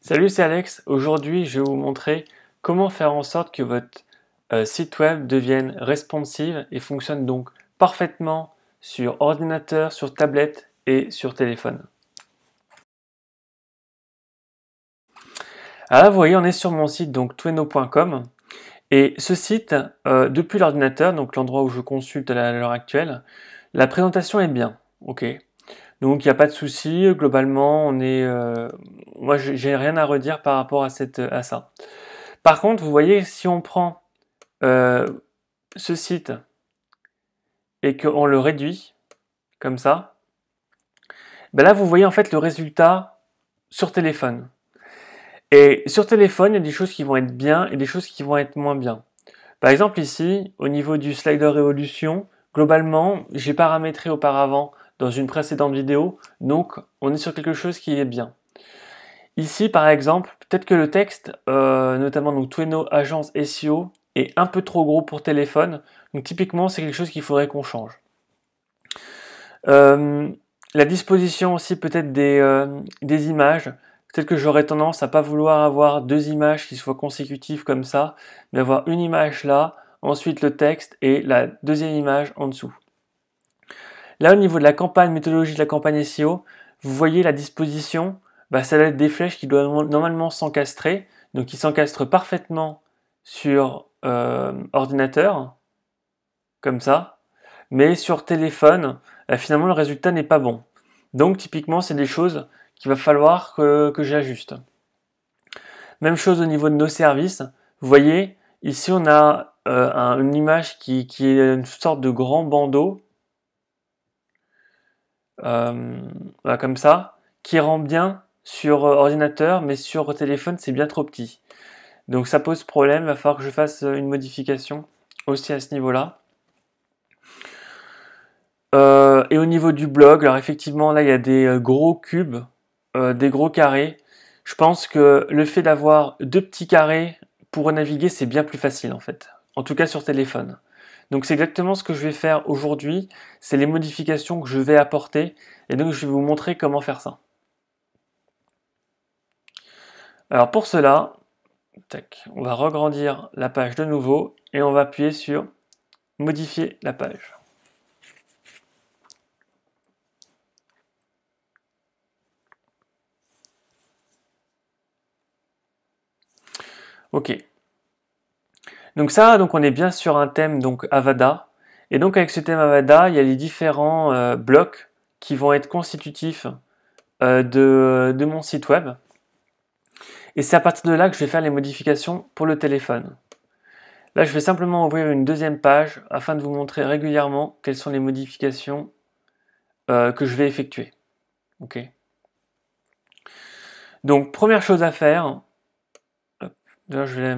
Salut, c'est Alex. Aujourd'hui, je vais vous montrer comment faire en sorte que votre site web devienne responsive et fonctionne donc parfaitement sur ordinateur, sur tablette et sur téléphone. Alors là, vous voyez, on est sur mon site donc tweno.com et ce site, depuis l'ordinateur, donc l'endroit où je consulte à l'heure actuelle, la présentation est bien. Ok. Donc il n'y a pas de souci. Globalement, moi, j'ai rien à redire par rapport à ça. Par contre, vous voyez, si on prend euh, ce site et qu'on le réduit comme ça, ben là vous voyez en fait le résultat sur téléphone. Et sur téléphone, il y a des choses qui vont être bien et des choses qui vont être moins bien. Par exemple ici, au niveau du slider révolution, globalement, j'ai paramétré auparavant dans une précédente vidéo, donc on est sur quelque chose qui est bien. Ici par exemple, peut-être que le texte, notamment donc Tweno Agence SEO, est un peu trop gros pour téléphone, donc typiquement c'est quelque chose qu'il faudrait qu'on change. Euh, la disposition aussi peut-être des images. Peut-être que j'aurais tendance à pas vouloir avoir deux images qui soient consécutives comme ça, mais avoir une image là, ensuite le texte et la deuxième image en dessous. Là au niveau de la campagne, méthodologie de la campagne SEO, vous voyez la disposition, ça va être des flèches qui doivent normalement s'encastrer, donc qui s'encastrent parfaitement sur ordinateur, comme ça. Mais sur téléphone, finalement le résultat n'est pas bon. Donc typiquement c'est des choses qu'il va falloir que j'ajuste. Même chose au niveau de nos services. Vous voyez, ici on a une image qui est une sorte de grand bandeau, voilà, comme ça, qui rend bien sur ordinateur, mais sur téléphone c'est bien trop petit. Donc ça pose problème, il va falloir que je fasse une modification aussi à ce niveau-là. Et au niveau du blog, alors effectivement là il y a des gros cubes, des gros carrés. Je pense que le fait d'avoir deux petits carrés pour naviguer c'est bien plus facile en fait. En tout cas sur téléphone. Donc c'est exactement ce que je vais faire aujourd'hui. C'est les modifications que je vais apporter. Et donc je vais vous montrer comment faire ça. Alors pour cela, tac, on va regrandir la page de nouveau et on va appuyer sur modifier la page. Ok. Donc ça, donc on est bien sur un thème donc Avada. Et donc avec ce thème Avada, il y a les différents blocs qui vont être constitutifs de mon site web. Et c'est à partir de là que je vais faire les modifications pour le téléphone. Là, je vais simplement ouvrir une deuxième page afin de vous montrer régulièrement quelles sont les modifications que je vais effectuer. Ok. Donc première chose à faire, là je vais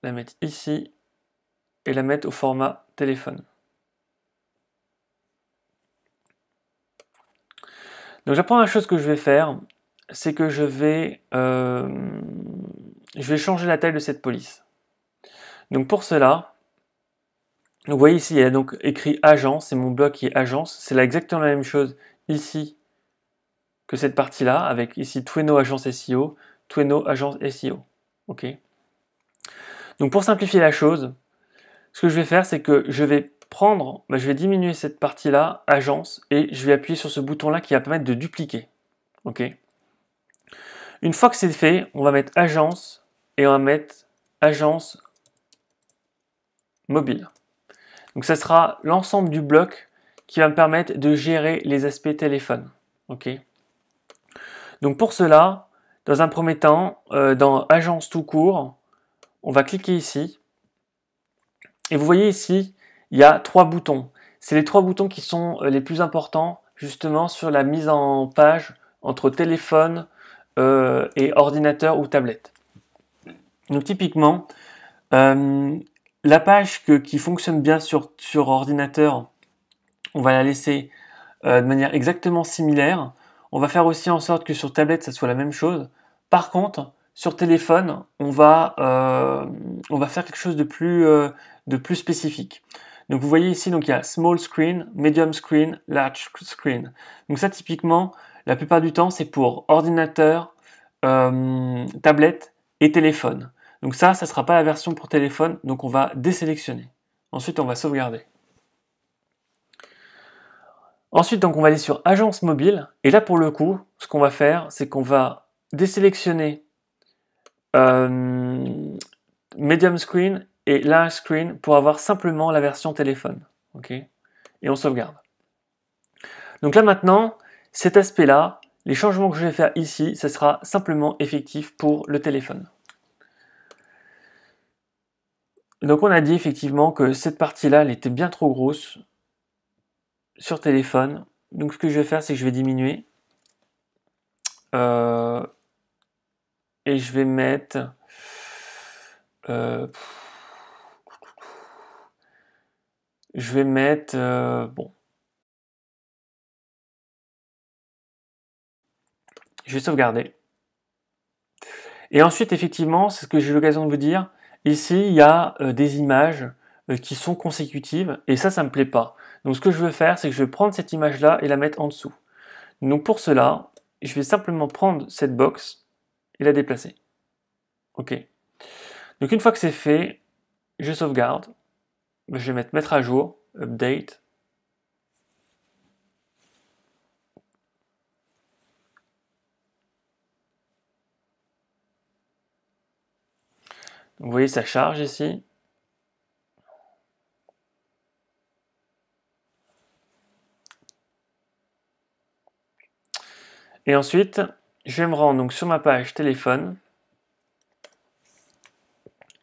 la mettre ici et la mettre au format téléphone. Donc la première chose que je vais faire, c'est que je vais changer la taille de cette police. Donc pour cela, vous voyez ici, il y a donc écrit agence, c'est mon bloc qui est agence. C'est là exactement la même chose ici que cette partie-là, avec ici Tweno agence SEO, Tweno agence SEO. Ok. Donc pour simplifier la chose, ce que je vais faire, c'est que je vais je vais diminuer cette partie-là, agence, et je vais appuyer sur ce bouton-là qui va permettre de dupliquer. Ok. Une fois que c'est fait, on va mettre agence et on va mettre agence mobile. Donc ça sera l'ensemble du bloc qui va me permettre de gérer les aspects téléphone. Ok. Donc pour cela, dans un premier temps, dans agence tout court, on va cliquer ici. Et vous voyez ici, il y a trois boutons. C'est les trois boutons qui sont les plus importants justement sur la mise en page entre téléphone et ordinateur ou tablette. Donc typiquement, la page qui fonctionne bien sur ordinateur, on va la laisser de manière exactement similaire. On va faire aussi en sorte que sur tablette, ça soit la même chose. Par contre, sur téléphone, on va faire quelque chose de plus spécifique. Donc vous voyez ici, donc il y a small screen, medium screen, large screen. Donc ça typiquement, la plupart du temps, c'est pour ordinateur tablette et téléphone. Donc ça sera pas la version pour téléphone, donc on va désélectionner. Ensuite, on va sauvegarder. Ensuite, donc, on va aller sur Agence mobile, et là, pour le coup, ce qu'on va faire, c'est qu'on va désélectionner Medium Screen et Large Screen pour avoir simplement la version téléphone. Ok, et on sauvegarde. Donc là, maintenant, cet aspect-là, les changements que je vais faire ici, ce sera simplement effectif pour le téléphone. Donc on a dit effectivement que cette partie-là, elle était bien trop grosse sur téléphone. Donc ce que je vais faire, c'est que je vais diminuer. Et je vais mettre... je vais mettre... bon. Je vais sauvegarder. Et ensuite, effectivement, c'est ce que j'ai eu l'occasion de vous dire. Ici, il y a des images qui sont consécutives. Et ça me plaît pas. Donc ce que je veux faire, c'est que je vais prendre cette image-là et la mettre en dessous. Donc pour cela, je vais simplement prendre cette box et la déplacer. Ok. Donc une fois que c'est fait, je sauvegarde. Je vais mettre à jour, update. Donc, vous voyez, ça charge ici. Et ensuite, je vais me rendre donc sur ma page téléphone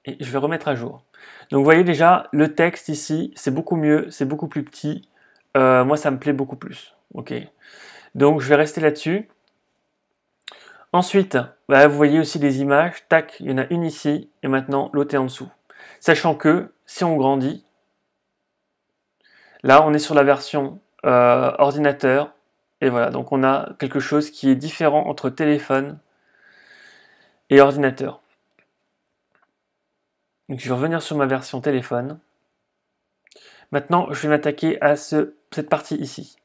et je vais remettre à jour. Donc vous voyez déjà, le texte ici, c'est beaucoup mieux, c'est beaucoup plus petit. Moi, ça me plaît beaucoup plus. Ok. Donc je vais rester là-dessus. Ensuite, bah, vous voyez aussi des images. Tac, il y en a une ici et maintenant l'autre est en dessous. Sachant que si on grandit, là on est sur la version ordinateur. Et voilà, donc on a quelque chose qui est différent entre téléphone et ordinateur. Donc je vais revenir sur ma version téléphone. Maintenant, je vais m'attaquer à cette partie ici.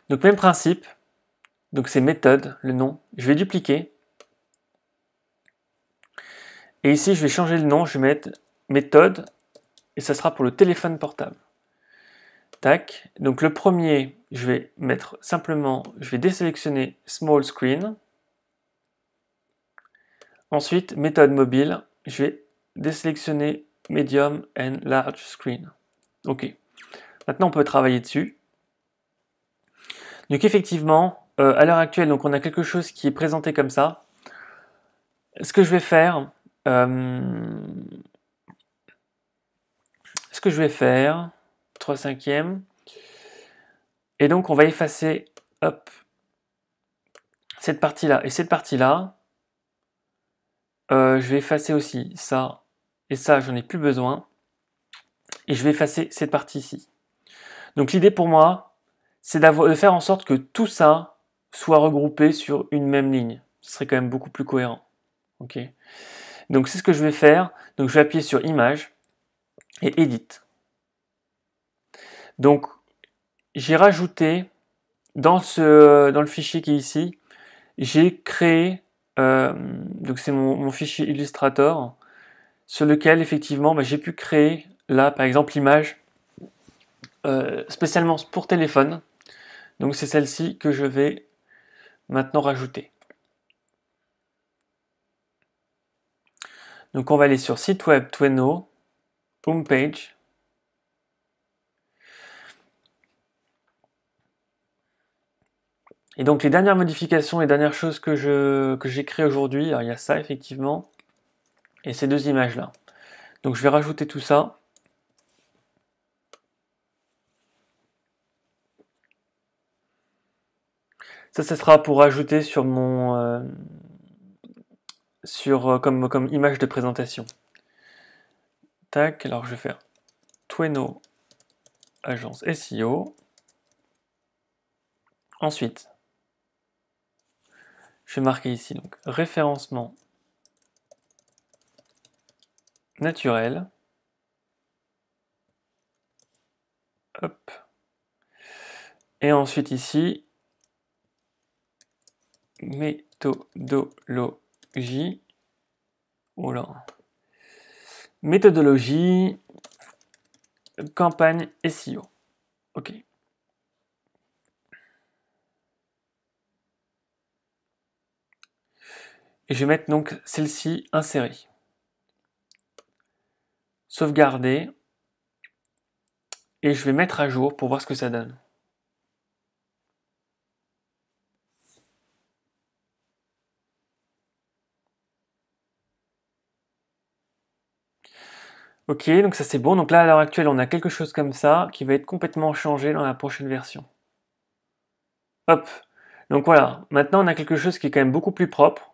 Donc même principe, donc c'est méthode, le nom. Je vais dupliquer. Et ici, je vais changer le nom, je vais mettre méthode, et ça sera pour le téléphone portable. Tac. Donc le premier, je vais mettre simplement, je vais désélectionner Small Screen. Ensuite, méthode mobile, je vais désélectionner Medium and Large Screen. Ok. Maintenant, on peut travailler dessus. Donc effectivement, à l'heure actuelle, donc on a quelque chose qui est présenté comme ça. Ce que je vais faire, ce que je vais faire, 3/5, et donc on va effacer, hop, cette partie-là et cette partie-là. Je vais effacer aussi ça et ça, j'en ai plus besoin. Et je vais effacer cette partie ici. Donc l'idée pour moi, c'est de faire en sorte que tout ça soit regroupé sur une même ligne. Ce serait quand même beaucoup plus cohérent. Ok. Donc c'est ce que je vais faire. Donc je vais appuyer sur Image et Edit. Donc j'ai rajouté dans le fichier qui est ici, j'ai créé, donc c'est mon fichier Illustrator, sur lequel effectivement bah, j'ai pu créer là par exemple l'image spécialement pour téléphone. Donc c'est celle-ci que je vais maintenant rajouter. Donc on va aller sur site web Tweno, homepage. Et donc les dernières modifications, les dernières choses que j'ai créées aujourd'hui, il y a ça effectivement, et ces deux images-là. Donc je vais rajouter tout ça. Ça sera pour rajouter sur mon comme image de présentation. Tac, alors je vais faire Tweno agence SEO. Ensuite, je vais marquer ici donc référencement naturel. Hop. Et ensuite ici, méthodologie. Oh là. Méthodologie, campagne SEO. Ok. Et je vais mettre donc celle-ci insérée. Sauvegarder. Et je vais mettre à jour pour voir ce que ça donne. Ok, donc ça c'est bon. Donc là, à l'heure actuelle, on a quelque chose comme ça qui va être complètement changé dans la prochaine version. Hop. Donc voilà, maintenant on a quelque chose qui est quand même beaucoup plus propre.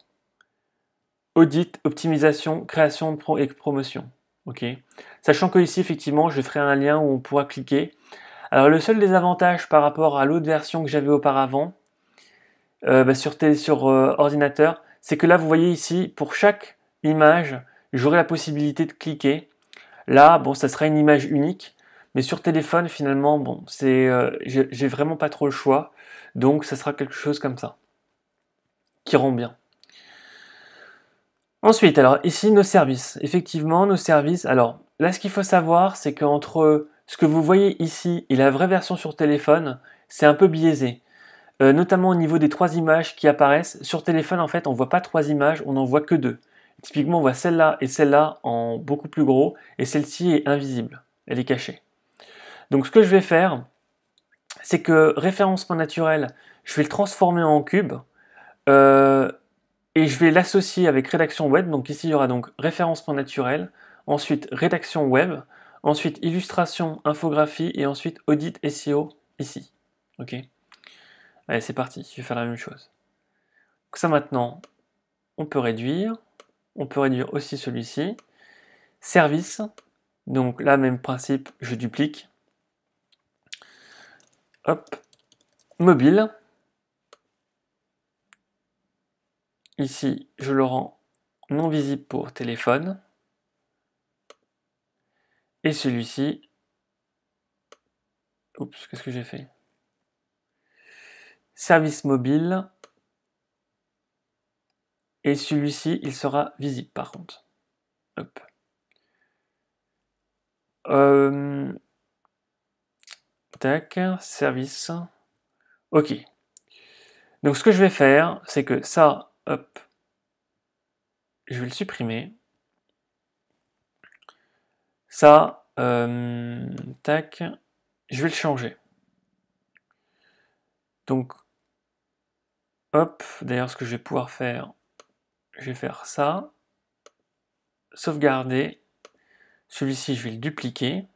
Audit, optimisation, création et promotion. Ok. Sachant que ici, effectivement, je ferai un lien où on pourra cliquer. Alors le seul désavantage par rapport à l'autre version que j'avais auparavant, sur ordinateur, c'est que là, vous voyez ici, pour chaque image, j'aurai la possibilité de cliquer. Là, bon, ça sera une image unique, mais sur téléphone, finalement, bon, j'ai vraiment pas trop le choix, donc ça sera quelque chose comme ça, qui rend bien. Ensuite, alors ici, nos services. Effectivement, nos services. Alors là, ce qu'il faut savoir, c'est qu'entre ce que vous voyez ici et la vraie version sur téléphone, c'est un peu biaisé. Notamment au niveau des 3 images qui apparaissent. Sur téléphone, en fait, on ne voit pas 3 images, on n'en voit que 2. Typiquement, on voit celle-là et celle-là en beaucoup plus gros, et celle-ci est invisible, elle est cachée. Donc ce que je vais faire, c'est que référencement naturel, je vais le transformer en cube, et je vais l'associer avec rédaction web. Donc ici, il y aura donc référencement naturel, ensuite rédaction web, ensuite illustration, infographie, et ensuite audit SEO ici. Ok. Allez, c'est parti, je vais faire la même chose. Donc ça maintenant, on peut réduire aussi celui-ci. Service, donc là, même principe, je duplique. Hop, mobile. Ici, je le rends non visible pour téléphone. Et celui-ci, oups, qu'est-ce que j'ai fait? Service mobile. Et celui-ci, il sera visible par contre. Hop. Tac, service. Ok. Donc ce que je vais faire, c'est que ça, hop, je vais le supprimer. Ça, tac, je vais le changer. Donc, hop, d'ailleurs ce que je vais pouvoir faire, je vais faire ça, sauvegarder. Celui-ci, je vais le dupliquer.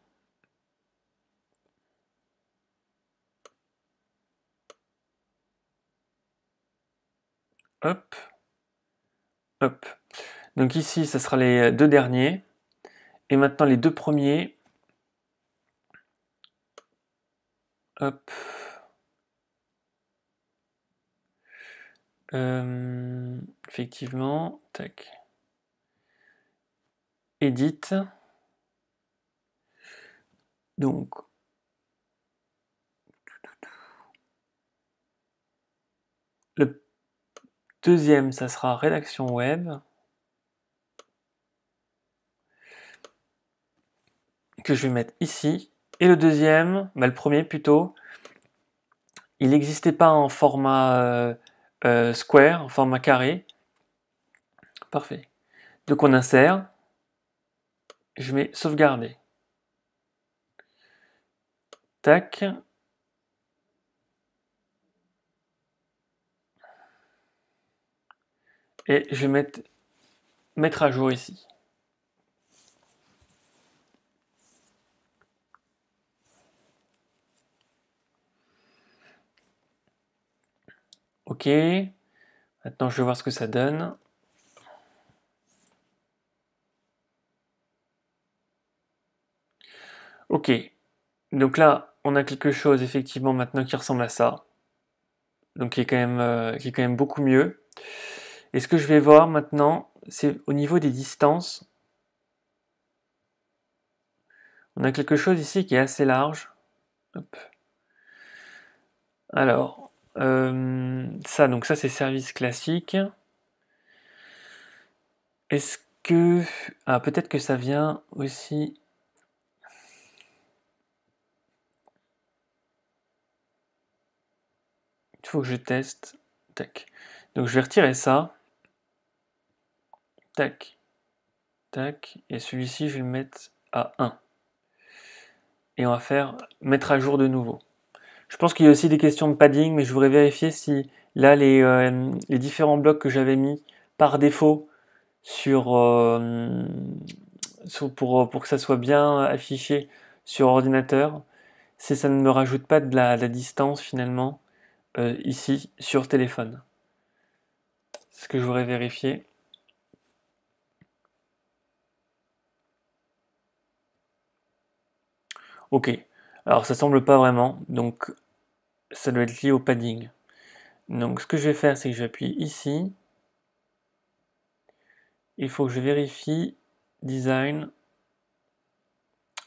Hop, hop. Donc ici, ça sera les 2 derniers. Et maintenant, les 2 premiers. Hop. Effectivement, tac. Edit. Donc, le deuxième, ça sera rédaction web. Que je vais mettre ici. Et le deuxième, le premier plutôt, il n'existait pas en format square, en format carré. Parfait. Donc on insère. Je mets sauvegarder. Tac. Et je vais mettre à jour ici. Ok. Maintenant, je vais voir ce que ça donne. Ok. Donc là, on a quelque chose effectivement maintenant qui ressemble à ça. Donc qui est quand même beaucoup mieux. Et ce que je vais voir maintenant, c'est au niveau des distances. On a quelque chose ici qui est assez large. Hop. Alors, ça, donc ça c'est service classique. Est-ce que... Ah, peut-être que ça vient aussi... Il faut que je teste. Tac. Donc je vais retirer ça. Tac. Tac. Et celui-ci, je vais le mettre à 1. Et on va faire mettre à jour de nouveau. Je pense qu'il y a aussi des questions de padding, mais je voudrais vérifier si là les différents blocs que j'avais mis par défaut pour que ça soit bien affiché sur ordinateur, si ça ne me rajoute pas de la distance finalement ici sur téléphone. C'est ce que je voudrais vérifier. Ok, alors ça semble pas vraiment, donc ça doit être lié au padding. Donc ce que je vais faire, c'est que j'appuie ici. Il faut que je vérifie design.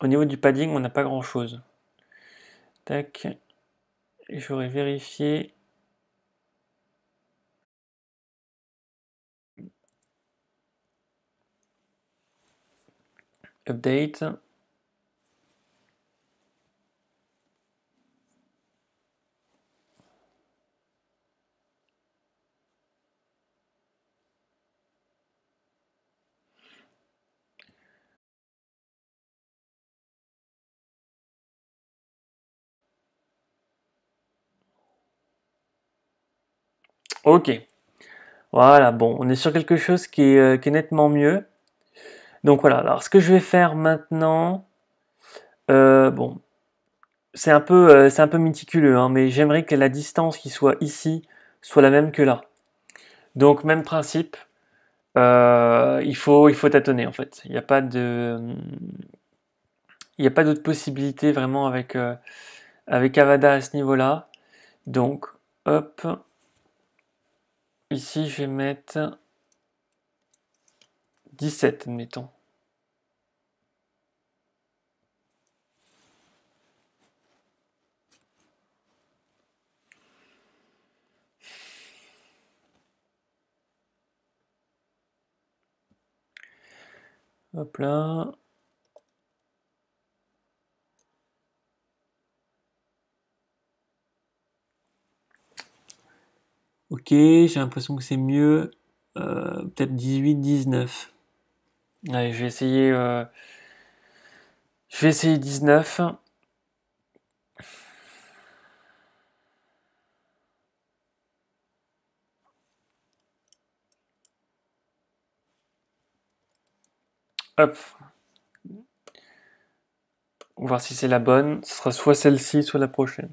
Au niveau du padding, on n'a pas grand chose. Tac. Et j'aurais vérifié. Update. Ok. Voilà, bon, on est sur quelque chose qui est nettement mieux. Donc voilà, alors ce que je vais faire maintenant, bon, c'est un peu méticuleux, hein, mais j'aimerais que la distance qui soit ici soit la même que là. Donc même principe, il faut tâtonner en fait. Il n'y a pas d'autre possibilité vraiment avec Avada à ce niveau-là. Donc, hop, ici je vais mettre 17, admettons. Hop là. Ok, j'ai l'impression que c'est mieux. Peut-être 18, 19. Allez, je vais essayer 19. Hop. On va voir si c'est la bonne. Ce sera soit celle-ci, soit la prochaine.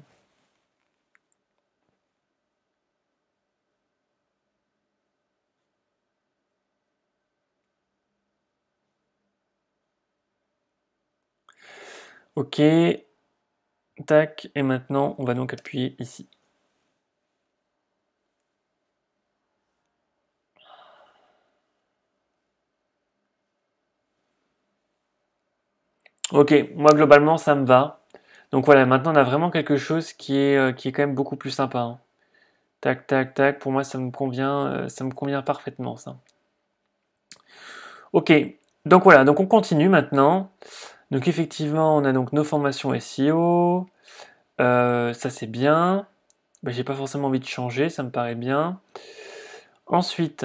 Ok. Tac. Et maintenant, on va donc appuyer ici. Ok, moi globalement ça me va. Donc voilà, maintenant on a vraiment quelque chose qui est quand même beaucoup plus sympa, hein. Tac, tac, tac, pour moi ça me convient parfaitement ça. Ok, donc voilà, donc on continue maintenant. Donc effectivement, on a donc nos formations SEO, ça c'est bien. Ben, j'ai pas forcément envie de changer, ça me paraît bien. Ensuite,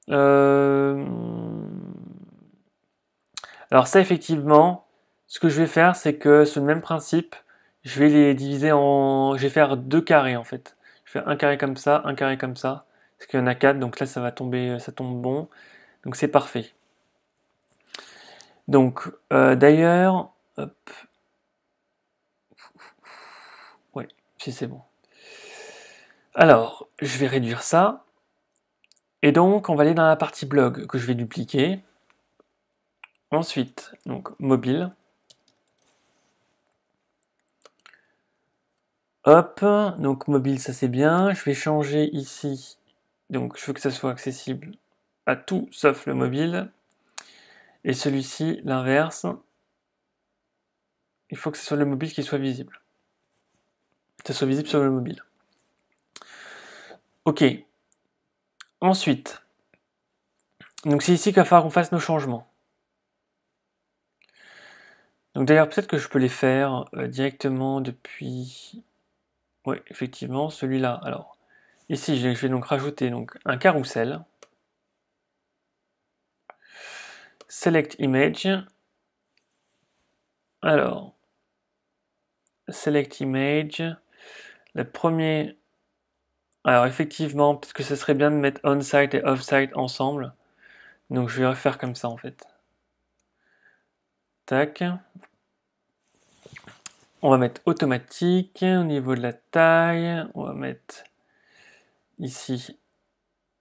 euh, alors ça effectivement, ce que je vais faire, c'est que ce même principe, je vais les diviser je vais faire deux carrés en fait. Je vais faire un carré comme ça, un carré comme ça, parce qu'il y en a quatre, donc là ça va tomber, ça tombe bon, donc c'est parfait. Donc d'ailleurs, hop, ouais, si c'est bon. Alors, je vais réduire ça, et donc on va aller dans la partie blog que je vais dupliquer. Ensuite, donc mobile. Hop, donc mobile, ça c'est bien. Je vais changer ici. Donc je veux que ça soit accessible à tout sauf le mobile. Et celui-ci, l'inverse. Il faut que ce soit le mobile qui soit visible. Que ce soit visible sur le mobile. Ok. Ensuite, donc c'est ici qu'il va falloir qu'on fasse nos changements. Donc d'ailleurs, peut-être que je peux les faire directement depuis... Oui, effectivement, celui-là. Alors, ici, je vais donc rajouter donc, un carrousel. Select image. Alors, select image. Le premier... Alors effectivement, peut-être que ce serait bien de mettre on-site et off-site ensemble. Donc je vais refaire comme ça en fait. Tac. On va mettre automatique au niveau de la taille. On va mettre ici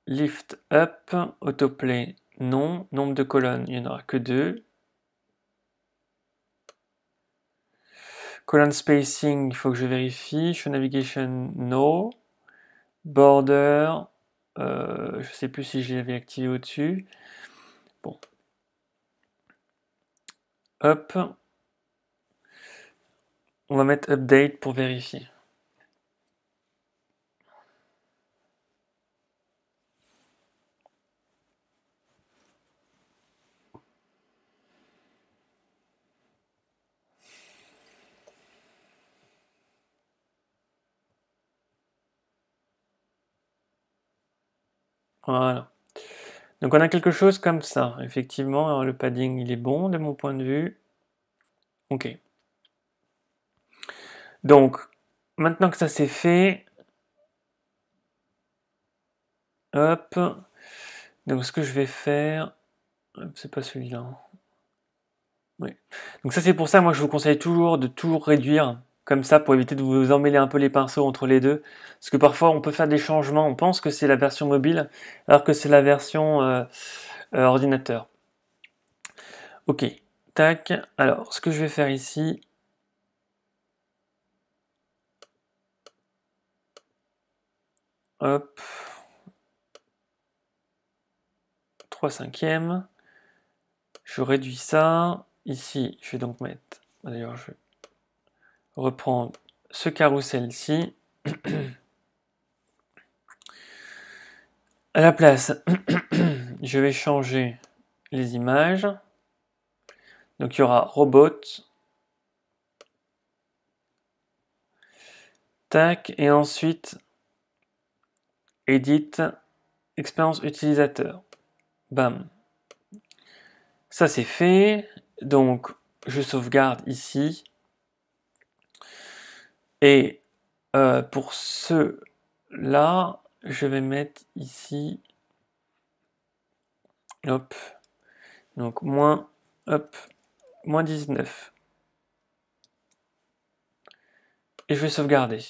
lift up, autoplay non. Nombre de colonnes, il n'y en aura que 2. Colon spacing, il faut que je vérifie. Show navigation, no. Border, je ne sais plus si je l'avais activé au-dessus. Bon. Hop. On va mettre update pour vérifier. Voilà. Donc on a quelque chose comme ça. Effectivement, alors le padding il est bon de mon point de vue. Ok. Donc, maintenant que ça c'est fait, hop. Donc ce que je vais faire, c'est pas celui-là. Oui. Donc ça c'est pour ça, moi je vous conseille toujours de toujours réduire comme ça pour éviter de vous emmêler un peu les pinceaux entre les deux. Parce que parfois on peut faire des changements, on pense que c'est la version mobile alors que c'est la version ordinateur. Ok, tac. Alors ce que je vais faire ici, hop, 3/5. Je réduis ça. Ici, je vais donc mettre, d'ailleurs je vais reprendre ce carrousel-ci. À la place, je vais changer les images. Donc il y aura robot. Tac. Et ensuite, edit, expérience utilisateur. Bam. Ça c'est fait. Donc je sauvegarde ici. Et pour ceux-là, je vais mettre ici. Hop. Donc moins. Hop. Moins 19. Et je vais sauvegarder.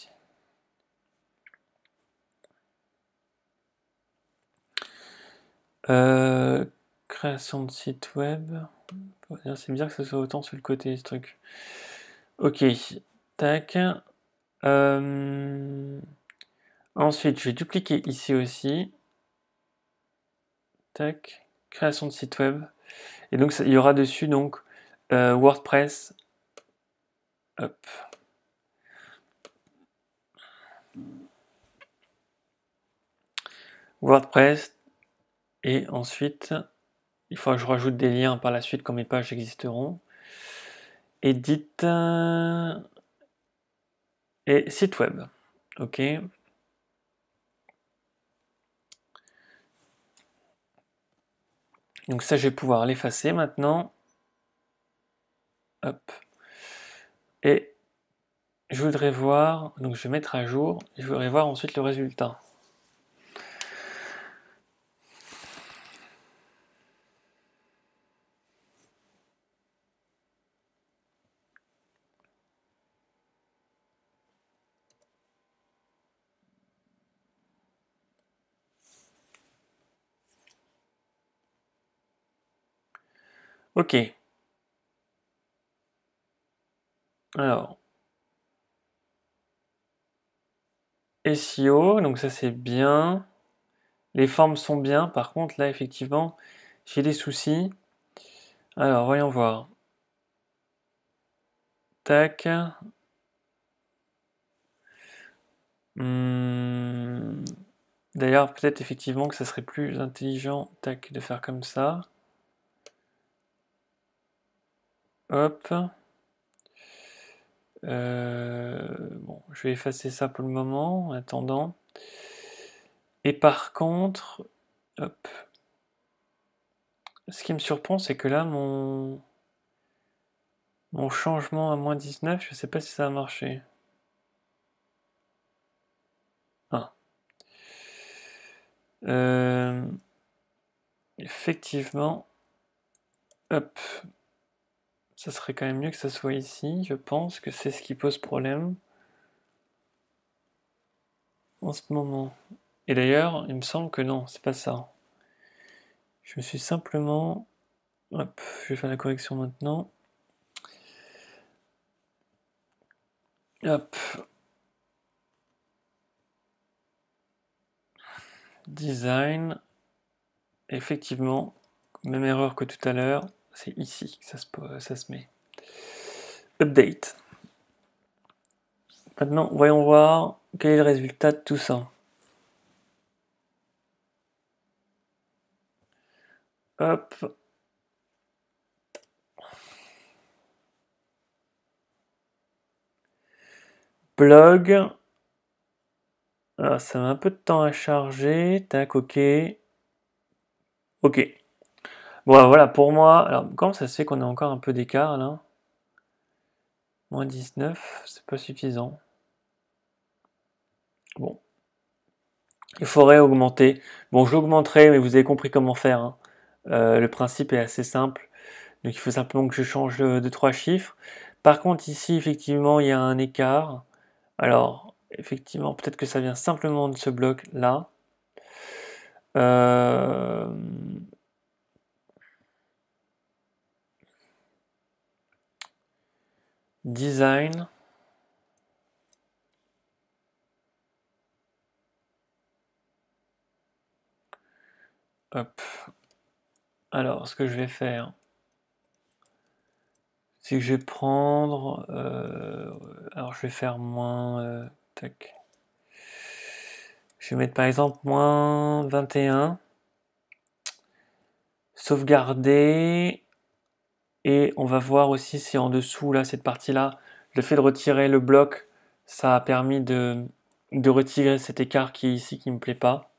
Création de site web. C'est bizarre que ce soit autant sur le côté, ce truc. Ok. Tac. Ensuite, je vais dupliquer ici aussi. Tac. Création de site web. Et donc, il y aura dessus donc WordPress. Hop. WordPress. Et ensuite, il faudra que je rajoute des liens par la suite quand mes pages existeront. Edit et site web. Ok. Donc ça, je vais pouvoir l'effacer maintenant. Hop. Et je voudrais voir, donc je vais mettre à jour, et je voudrais voir ensuite le résultat. Ok. Alors, SEO, donc ça c'est bien. Les formes sont bien, par contre là effectivement, j'ai des soucis. Alors, voyons voir. Tac. D'ailleurs, peut-être effectivement que ça serait plus intelligent, tac, de faire comme ça. Hop. Bon, je vais effacer ça pour le moment, en attendant. Et par contre, hop. Ce qui me surprend, c'est que là, mon changement à moins 19, je sais pas si ça a marché. Ah. Effectivement, hop. Ça serait quand même mieux que ça soit ici. Je pense que c'est ce qui pose problème en ce moment. Et d'ailleurs, il me semble que non, c'est pas ça. Je me suis simplement... Hop, je vais faire la correction maintenant. Hop. Design. Effectivement, même erreur que tout à l'heure, c'est ici que ça se met. Update. Maintenant, voyons voir quel est le résultat de tout ça. Hop. Blog. Alors, ça met un peu de temps à charger. Tac, ok. Ok. Bon, voilà, pour moi, alors comment ça se fait qu'on a encore un peu d'écart là? Moins 19, c'est pas suffisant. Bon. Il faudrait augmenter. Bon, je l'augmenterai, mais vous avez compris comment faire, hein. Le principe est assez simple. Donc il faut simplement que je change de 3 chiffres. Par contre, ici, effectivement, il y a un écart. Alors, effectivement, peut-être que ça vient simplement de ce bloc-là. Euh, Design. Hop. Alors, ce que je vais faire, c'est que je vais prendre... alors, je vais faire moins... tac. Je vais mettre par exemple moins 21. Sauvegarder. Et on va voir aussi si en dessous, là, cette partie-là, le fait de retirer le bloc, ça a permis de retirer cet écart qui est ici qui me plaît pas.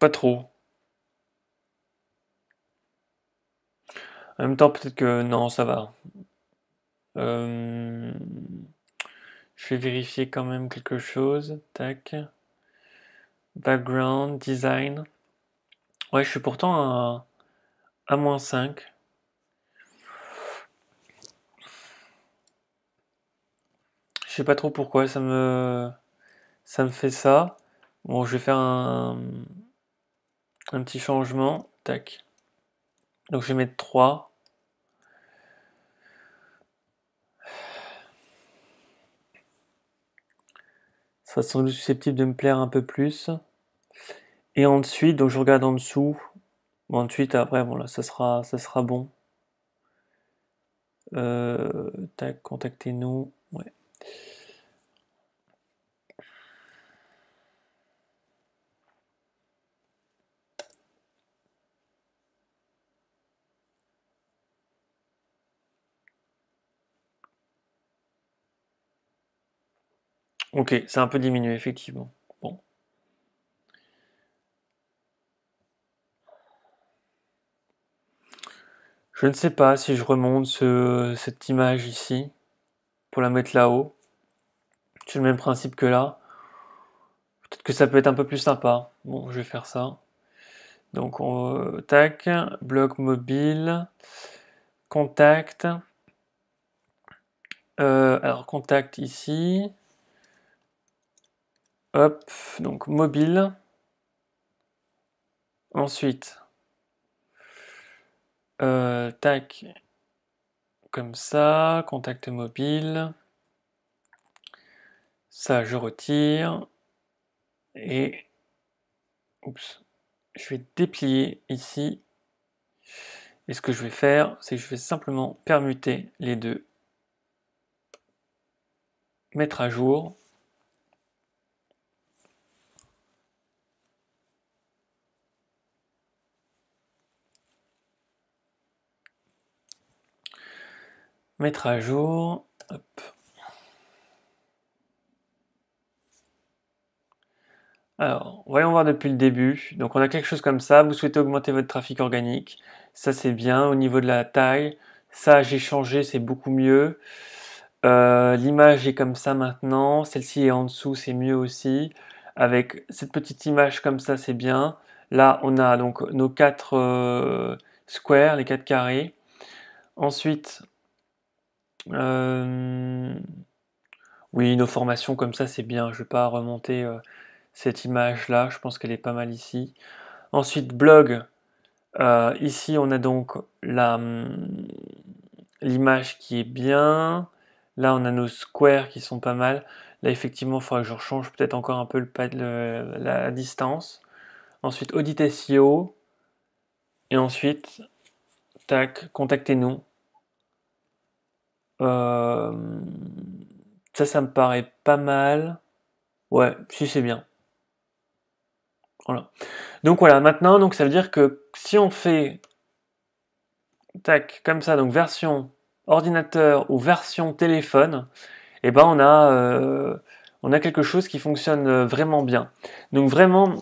Pas trop. En même temps, peut-être que non, ça va. Euh, Je vais vérifier quand même quelque chose. Tac. Background, design. Ouais, je suis pourtant à moins 5. Je sais pas trop pourquoi ça me fait ça. Bon, je vais faire un petit changement. Tac. Donc je vais mettre 3. Ça sera sans doute susceptible de me plaire un peu plus. Et ensuite, donc je regarde en dessous. Bon, ensuite, après, bon là, ça sera bon. Tac, contactez-nous. Ouais. Ok, c'est un peu diminué, effectivement. Bon. Je ne sais pas si je remonte cette image ici pour la mettre là-haut. C'est le même principe que là. Peut-être que ça peut être un peu plus sympa. Bon, je vais faire ça. Donc, tac, bloc mobile, contact. Alors, contact ici. Hop, donc mobile. Ensuite, tac, comme ça, contact mobile. Ça, je retire. Et oups, je vais déplier ici. Et ce que je vais faire, c'est que je vais simplement permuter les deux. Mettre à jour. Mettre à jour. Hop. Alors, voyons voir depuis le début. Donc, on a quelque chose comme ça. Vous souhaitez augmenter votre trafic organique. Ça, c'est bien. Au niveau de la taille, ça, j'ai changé, c'est beaucoup mieux. L'image est comme ça maintenant. Celle-ci est en dessous, c'est mieux aussi. Avec cette petite image comme ça, c'est bien. Là, on a donc nos 4 squares, les 4 carrés. Ensuite, oui, nos formations comme ça, c'est bien. Je ne vais pas remonter cette image-là. Je pense qu'elle est pas mal ici. Ensuite, blog. Ici, on a donc l'image qui est bien. Là, on a nos squares qui sont pas mal. Là, effectivement, il faudra que je rechange peut-être encore un peu la distance. Ensuite, audit SEO. Et ensuite, tac, contactez-nous. Ça me paraît pas mal. Ouais, si c'est bien. Voilà. Donc voilà, maintenant, donc ça veut dire que si on fait tac, comme ça, donc version ordinateur ou version téléphone, et ben on a quelque chose qui fonctionne vraiment bien. Donc vraiment,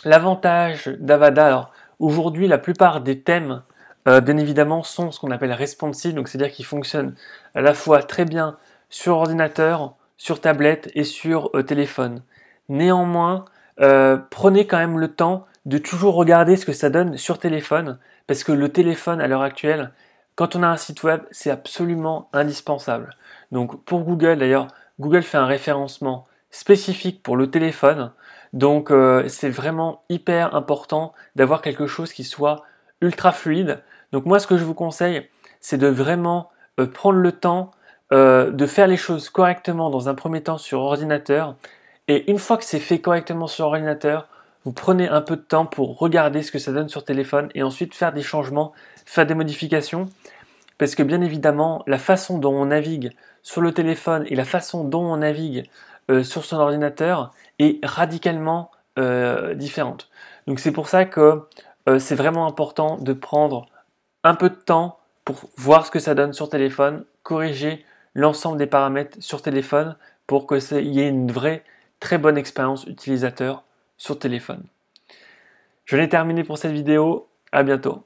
l'avantage d'Avada, alors aujourd'hui la plupart des thèmes, bien évidemment, sont ce qu'on appelle responsive, donc c'est-à-dire qu'ils fonctionnent à la fois très bien sur ordinateur, sur tablette et sur téléphone. Néanmoins, prenez quand même le temps de toujours regarder ce que ça donne sur téléphone, parce que le téléphone à l'heure actuelle, quand on a un site web, c'est absolument indispensable. Donc pour Google, d'ailleurs, Google fait un référencement spécifique pour le téléphone. Donc c'est vraiment hyper important d'avoir quelque chose qui soit ultra fluide. Donc moi ce que je vous conseille, c'est de vraiment prendre le temps de faire les choses correctement dans un premier temps sur ordinateur. Et une fois que c'est fait correctement sur ordinateur, vous prenez un peu de temps pour regarder ce que ça donne sur téléphone et ensuite faire des changements, faire des modifications. Parce que bien évidemment, la façon dont on navigue sur le téléphone et la façon dont on navigue sur son ordinateur est radicalement différente. Donc c'est pour ça que c'est vraiment important de prendre un peu de temps pour voir ce que ça donne sur téléphone, corriger l'ensemble des paramètres sur téléphone pour qu'il y ait une vraie très bonne expérience utilisateur sur téléphone. Je l'ai terminé pour cette vidéo, à bientôt.